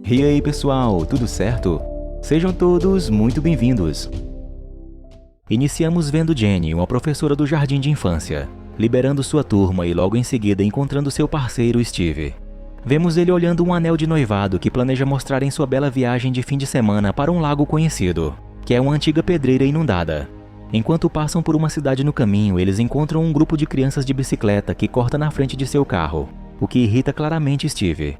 E aí pessoal, tudo certo? Sejam todos muito bem-vindos. Iniciamos vendo Jenny, uma professora do jardim de infância, liberando sua turma e logo em seguida encontrando seu parceiro Steve. Vemos ele olhando um anel de noivado que planeja mostrar em sua bela viagem de fim de semana para um lago conhecido, que é uma antiga pedreira inundada. Enquanto passam por uma cidade no caminho, eles encontram um grupo de crianças de bicicleta que corta na frente de seu carro, o que irrita claramente Steve.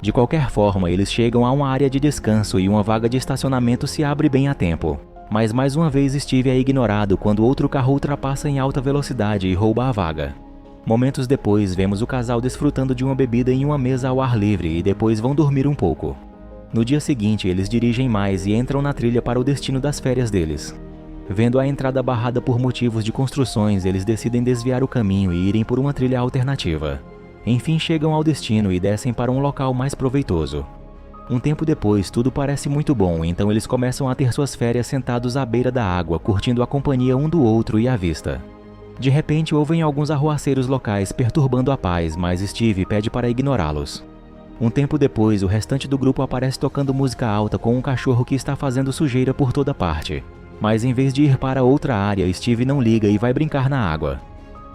De qualquer forma, eles chegam a uma área de descanso e uma vaga de estacionamento se abre bem a tempo. Mas mais uma vez Steve é ignorado quando outro carro ultrapassa em alta velocidade e rouba a vaga. Momentos depois, vemos o casal desfrutando de uma bebida em uma mesa ao ar livre e depois vão dormir um pouco. No dia seguinte, eles dirigem mais e entram na trilha para o destino das férias deles. Vendo a entrada barrada por motivos de construções, eles decidem desviar o caminho e irem por uma trilha alternativa. Enfim, chegam ao destino e descem para um local mais proveitoso. Um tempo depois, tudo parece muito bom, então eles começam a ter suas férias sentados à beira da água, curtindo a companhia um do outro e a vista. De repente, ouvem alguns arruaceiros locais perturbando a paz, mas Steve pede para ignorá-los. Um tempo depois, o restante do grupo aparece tocando música alta com um cachorro que está fazendo sujeira por toda parte. Mas em vez de ir para outra área, Steve não liga e vai brincar na água.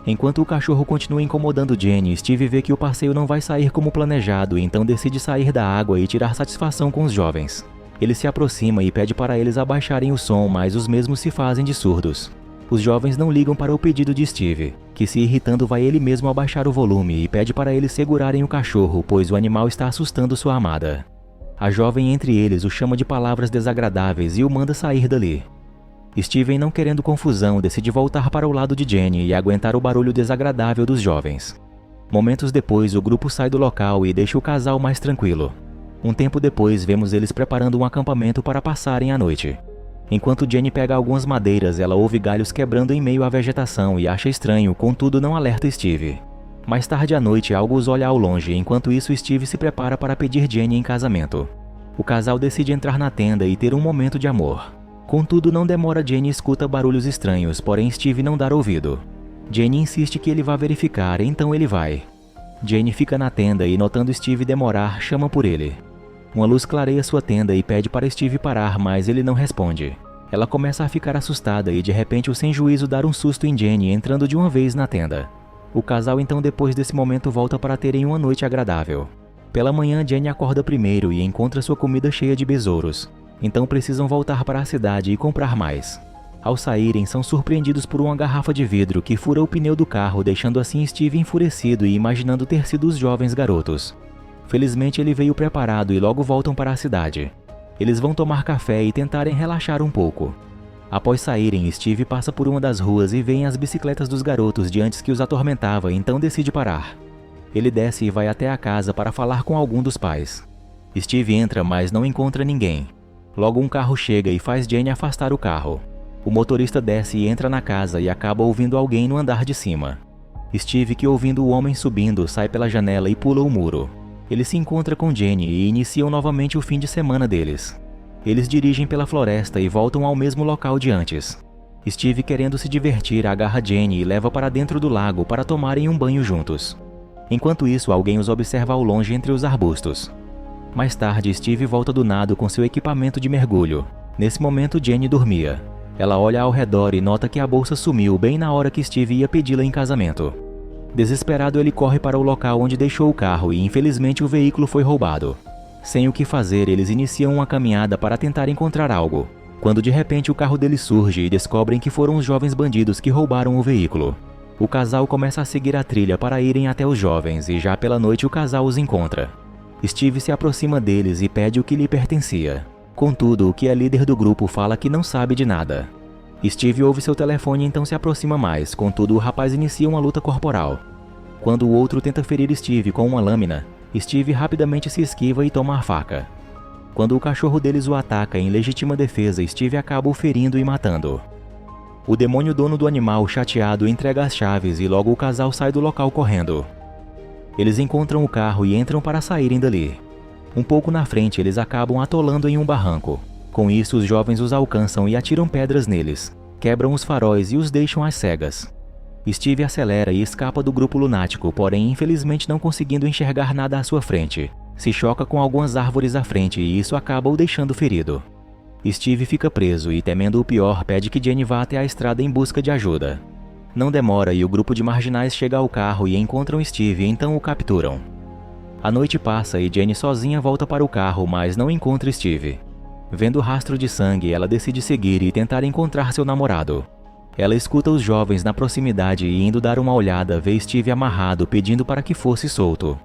Enquanto o cachorro continua incomodando Jenny, Steve vê que o passeio não vai sair como planejado, então decide sair da água e tirar satisfação com os jovens. Ele se aproxima e pede para eles abaixarem o som, mas os mesmos se fazem de surdos. Os jovens não ligam para o pedido de Steve, que se irritando vai ele mesmo abaixar o volume e pede para eles segurarem o cachorro, pois o animal está assustando sua amada. A jovem entre eles o chama de palavras desagradáveis e o manda sair dali. Steven, não querendo confusão, decide voltar para o lado de Jenny e aguentar o barulho desagradável dos jovens. Momentos depois, o grupo sai do local e deixa o casal mais tranquilo. Um tempo depois, vemos eles preparando um acampamento para passarem a noite. Enquanto Jenny pega algumas madeiras, ela ouve galhos quebrando em meio à vegetação e acha estranho, contudo não alerta Steve. Mais tarde à noite, algo os olha ao longe, enquanto isso Steve se prepara para pedir Jenny em casamento. O casal decide entrar na tenda e ter um momento de amor. Contudo, não demora, Jenny escuta barulhos estranhos, porém Steve não dá ouvido. Jenny insiste que ele vá verificar, então ele vai. Jenny fica na tenda e, notando Steve demorar, chama por ele. Uma luz clareia sua tenda e pede para Steve parar, mas ele não responde. Ela começa a ficar assustada e de repente o sem juízo dá um susto em Jenny, entrando de uma vez na tenda. O casal então depois desse momento volta para terem uma noite agradável. Pela manhã, Jenny acorda primeiro e encontra sua comida cheia de besouros. Então precisam voltar para a cidade e comprar mais. Ao saírem, são surpreendidos por uma garrafa de vidro que fura o pneu do carro, deixando assim Steve enfurecido e imaginando ter sido os jovens garotos. Felizmente ele veio preparado e logo voltam para a cidade. Eles vão tomar café e tentarem relaxar um pouco. Após saírem, Steve passa por uma das ruas e vê as bicicletas dos garotos de antes que os atormentava, então decide parar. Ele desce e vai até a casa para falar com algum dos pais. Steve entra, mas não encontra ninguém. Logo um carro chega e faz Jenny afastar o carro. O motorista desce e entra na casa e acaba ouvindo alguém no andar de cima. Steve, que ouvindo o homem subindo, sai pela janela e pula o muro. Ele se encontra com Jenny e iniciam novamente o fim de semana deles. Eles dirigem pela floresta e voltam ao mesmo local de antes. Steve, querendo se divertir, agarra Jenny e leva para dentro do lago para tomarem um banho juntos. Enquanto isso, alguém os observa ao longe entre os arbustos. Mais tarde, Steve volta do nado com seu equipamento de mergulho. Nesse momento, Jenny dormia. Ela olha ao redor e nota que a bolsa sumiu bem na hora que Steve ia pedi-la em casamento. Desesperado, ele corre para o local onde deixou o carro e infelizmente o veículo foi roubado. Sem o que fazer, eles iniciam uma caminhada para tentar encontrar algo, quando de repente o carro deles surge e descobrem que foram os jovens bandidos que roubaram o veículo. O casal começa a seguir a trilha para irem até os jovens e já pela noite o casal os encontra. Steve se aproxima deles e pede o que lhe pertencia. Contudo, o que é líder do grupo fala que não sabe de nada. Steve ouve seu telefone e então se aproxima mais, contudo o rapaz inicia uma luta corporal. Quando o outro tenta ferir Steve com uma lâmina, Steve rapidamente se esquiva e toma a faca. Quando o cachorro deles o ataca em legítima defesa, Steve acaba o ferindo e matando. O demônio dono do animal, chateado, entrega as chaves e logo o casal sai do local correndo. Eles encontram o carro e entram para saírem dali. Um pouco na frente, eles acabam atolando em um barranco. Com isso, os jovens os alcançam e atiram pedras neles, quebram os faróis e os deixam às cegas. Steve acelera e escapa do grupo lunático, porém infelizmente não conseguindo enxergar nada à sua frente. Se choca com algumas árvores à frente e isso acaba o deixando ferido. Steve fica preso e, temendo o pior, pede que Jenny vá até a estrada em busca de ajuda. Não demora e o grupo de marginais chega ao carro e encontram Steve e então o capturam. A noite passa e Jenny sozinha volta para o carro, mas não encontra Steve. Vendo o rastro de sangue, ela decide seguir e tentar encontrar seu namorado. Ela escuta os jovens na proximidade e, indo dar uma olhada, vê Steve amarrado pedindo para que fosse solto.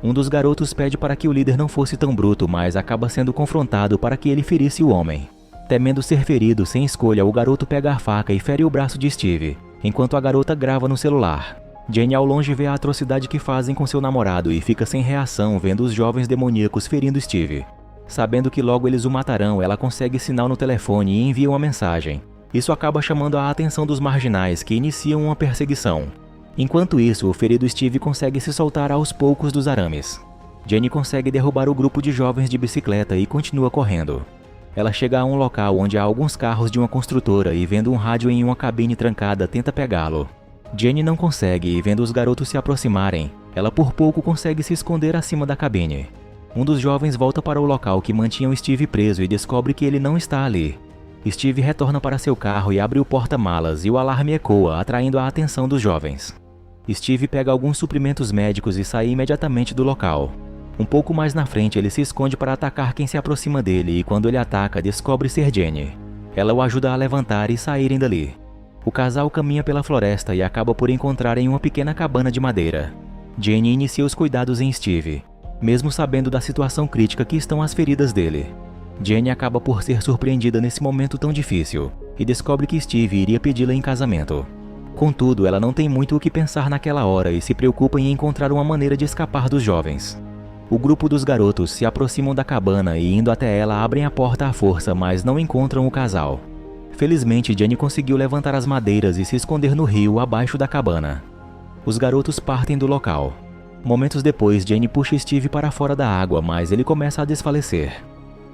Um dos garotos pede para que o líder não fosse tão bruto, mas acaba sendo confrontado para que ele ferisse o homem. Temendo ser ferido sem escolha, o garoto pega a faca e fere o braço de Steve, enquanto a garota grava no celular. Jenny ao longe vê a atrocidade que fazem com seu namorado e fica sem reação vendo os jovens demoníacos ferindo Steve. Sabendo que logo eles o matarão, ela consegue sinal no telefone e envia uma mensagem. Isso acaba chamando a atenção dos marginais, que iniciam uma perseguição. Enquanto isso, o ferido Steve consegue se soltar aos poucos dos arames. Jenny consegue derrubar o grupo de jovens de bicicleta e continua correndo. Ela chega a um local onde há alguns carros de uma construtora e, vendo um rádio em uma cabine trancada, tenta pegá-lo. Jenny não consegue e, vendo os garotos se aproximarem, ela por pouco consegue se esconder acima da cabine. Um dos jovens volta para o local que mantinha o Steve preso e descobre que ele não está ali. Steve retorna para seu carro e abre o porta-malas e o alarme ecoa, atraindo a atenção dos jovens. Steve pega alguns suprimentos médicos e sai imediatamente do local. Um pouco mais na frente, ele se esconde para atacar quem se aproxima dele e, quando ele ataca, descobre ser Jenny. Ela o ajuda a levantar e saírem dali. O casal caminha pela floresta e acaba por encontrar em uma pequena cabana de madeira. Jenny inicia os cuidados em Steve, mesmo sabendo da situação crítica que estão as feridas dele. Jenny acaba por ser surpreendida nesse momento tão difícil e descobre que Steve iria pedi-la em casamento. Contudo, ela não tem muito o que pensar naquela hora e se preocupa em encontrar uma maneira de escapar dos jovens. O grupo dos garotos se aproximam da cabana e, indo até ela, abrem a porta à força, mas não encontram o casal. Felizmente, Jenny conseguiu levantar as madeiras e se esconder no rio abaixo da cabana. Os garotos partem do local. Momentos depois, Jenny puxa Steve para fora da água, mas ele começa a desfalecer.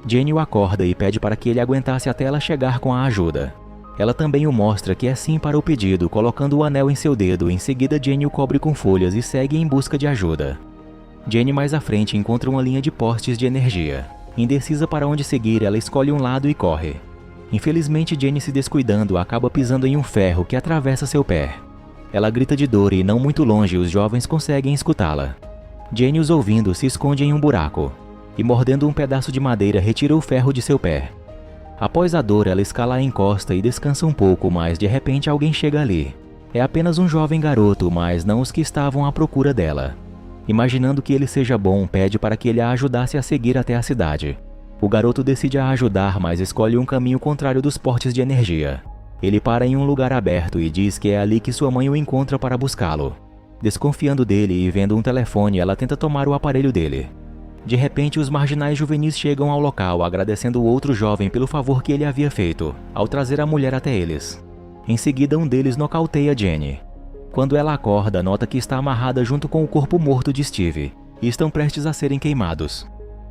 Jenny o acorda e pede para que ele aguentasse até ela chegar com a ajuda. Ela também o mostra que é sim para o pedido, colocando o anel em seu dedo. Em seguida, Jenny o cobre com folhas e segue em busca de ajuda. Jenny mais à frente encontra uma linha de postes de energia. Indecisa para onde seguir, ela escolhe um lado e corre. Infelizmente, Jenny, se descuidando, acaba pisando em um ferro que atravessa seu pé. Ela grita de dor e, não muito longe, os jovens conseguem escutá-la. Jenny, os ouvindo, se esconde em um buraco e, mordendo um pedaço de madeira, retira o ferro de seu pé. Após a dor, ela escala a encosta e descansa um pouco, mas de repente alguém chega ali. É apenas um jovem garoto, mas não os que estavam à procura dela. Imaginando que ele seja bom, pede para que ele a ajudasse a seguir até a cidade. O garoto decide a ajudar, mas escolhe um caminho contrário dos portes de energia. Ele para em um lugar aberto e diz que é ali que sua mãe o encontra para buscá-lo. Desconfiando dele e vendo um telefone, ela tenta tomar o aparelho dele. De repente, os marginais juvenis chegam ao local, agradecendo o outro jovem pelo favor que ele havia feito, ao trazer a mulher até eles. Em seguida, um deles nocauteia Jenny. Quando ela acorda, nota que está amarrada junto com o corpo morto de Steve, e estão prestes a serem queimados.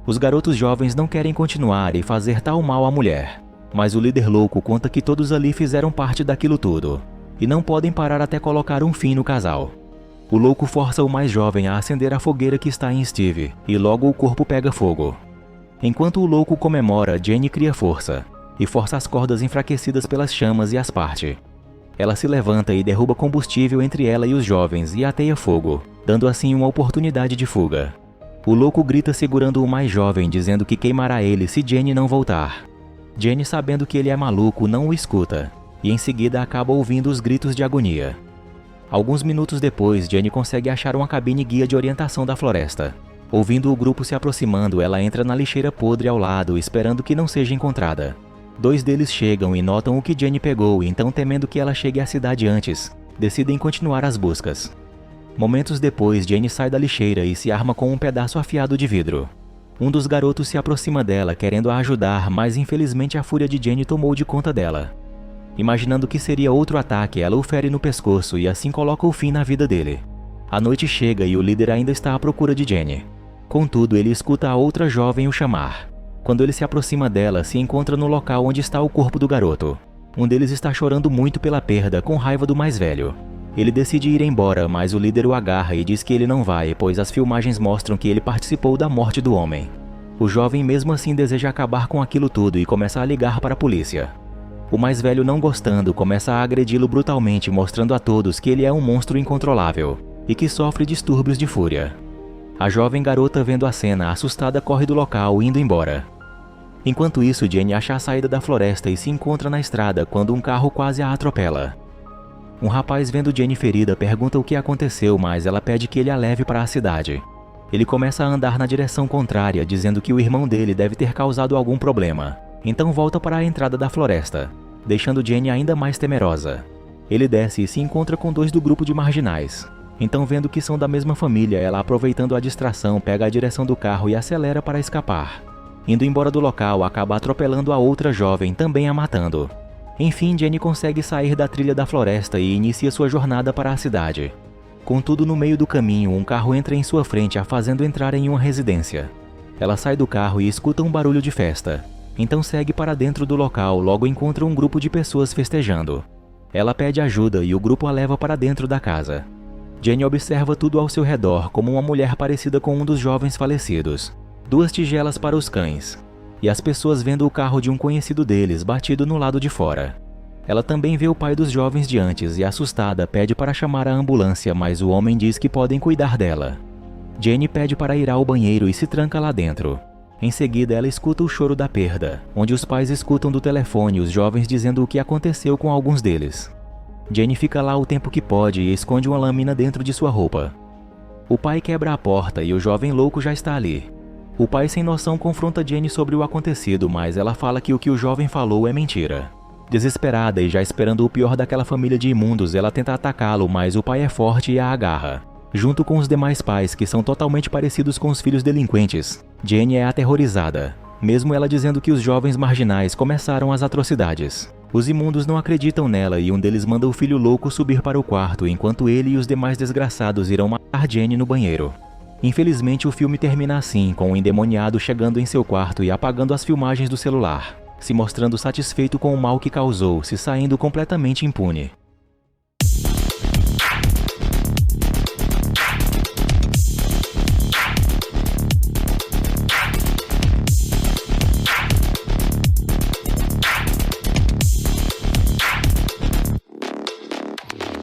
Os garotos jovens não querem continuar e fazer tal mal à mulher, mas o líder louco conta que todos ali fizeram parte daquilo tudo, e não podem parar até colocar um fim no casal. O louco força o mais jovem a acender a fogueira que está em Steve, e logo o corpo pega fogo. Enquanto o louco comemora, Jenny cria força, e força as cordas enfraquecidas pelas chamas e as parte. Ela se levanta e derruba combustível entre ela e os jovens e ateia fogo, dando assim uma oportunidade de fuga. O louco grita segurando o mais jovem, dizendo que queimará ele se Jenny não voltar. Jenny, sabendo que ele é maluco, não o escuta, e em seguida acaba ouvindo os gritos de agonia. Alguns minutos depois, Jenny consegue achar uma cabine guia de orientação da floresta. Ouvindo o grupo se aproximando, ela entra na lixeira podre ao lado, esperando que não seja encontrada. Dois deles chegam e notam o que Jenny pegou, então, temendo que ela chegue à cidade antes, decidem continuar as buscas. Momentos depois, Jenny sai da lixeira e se arma com um pedaço afiado de vidro. Um dos garotos se aproxima dela, querendo a ajudar, mas infelizmente a fúria de Jenny tomou de conta dela. Imaginando que seria outro ataque, ela o fere no pescoço e assim coloca o fim na vida dele. A noite chega e o líder ainda está à procura de Jenny. Contudo, ele escuta a outra jovem o chamar. Quando ele se aproxima dela, se encontra no local onde está o corpo do garoto. Um deles está chorando muito pela perda, com raiva do mais velho. Ele decide ir embora, mas o líder o agarra e diz que ele não vai, pois as filmagens mostram que ele participou da morte do homem. O jovem mesmo assim deseja acabar com aquilo tudo e começa a ligar para a polícia. O mais velho, não gostando, começa a agredi-lo brutalmente, mostrando a todos que ele é um monstro incontrolável e que sofre distúrbios de fúria. A jovem garota, vendo a cena, assustada, corre do local, indo embora. Enquanto isso, Jenny acha a saída da floresta e se encontra na estrada quando um carro quase a atropela. Um rapaz, vendo Jenny ferida, pergunta o que aconteceu, mas ela pede que ele a leve para a cidade. Ele começa a andar na direção contrária, dizendo que o irmão dele deve ter causado algum problema. Então volta para a entrada da floresta, deixando Jenny ainda mais temerosa. Ele desce e se encontra com 2 do grupo de marginais. Então, vendo que são da mesma família, ela, aproveitando a distração, pega a direção do carro e acelera para escapar. Indo embora do local, acaba atropelando a outra jovem, também a matando. Enfim, Jenny consegue sair da trilha da floresta e inicia sua jornada para a cidade. Contudo, no meio do caminho, um carro entra em sua frente, a fazendo entrar em uma residência. Ela sai do carro e escuta um barulho de festa. Então segue para dentro do local, logo encontra um grupo de pessoas festejando. Ela pede ajuda e o grupo a leva para dentro da casa. Jenny observa tudo ao seu redor, como uma mulher parecida com um dos jovens falecidos, 2 tigelas para os cães, e as pessoas vendo o carro de um conhecido deles batido no lado de fora. Ela também vê o pai dos jovens de antes e, assustada, pede para chamar a ambulância, mas o homem diz que podem cuidar dela. Jenny pede para ir ao banheiro e se tranca lá dentro. Em seguida, ela escuta o choro da perda, onde os pais escutam do telefone os jovens dizendo o que aconteceu com alguns deles. Jenny fica lá o tempo que pode e esconde uma lâmina dentro de sua roupa. O pai quebra a porta e o jovem louco já está ali. O pai, sem noção, confronta Jenny sobre o acontecido, mas ela fala que o que o jovem falou é mentira. Desesperada e já esperando o pior daquela família de imundos, ela tenta atacá-lo, mas o pai é forte e a agarra. Junto com os demais pais, que são totalmente parecidos com os filhos delinquentes, Jenny é aterrorizada, mesmo ela dizendo que os jovens marginais começaram as atrocidades. Os imundos não acreditam nela e um deles manda o filho louco subir para o quarto, enquanto ele e os demais desgraçados irão matar Jenny no banheiro. Infelizmente, o filme termina assim, com o endemoniado chegando em seu quarto e apagando as filmagens do celular, se mostrando satisfeito com o mal que causou, se saindo completamente impune.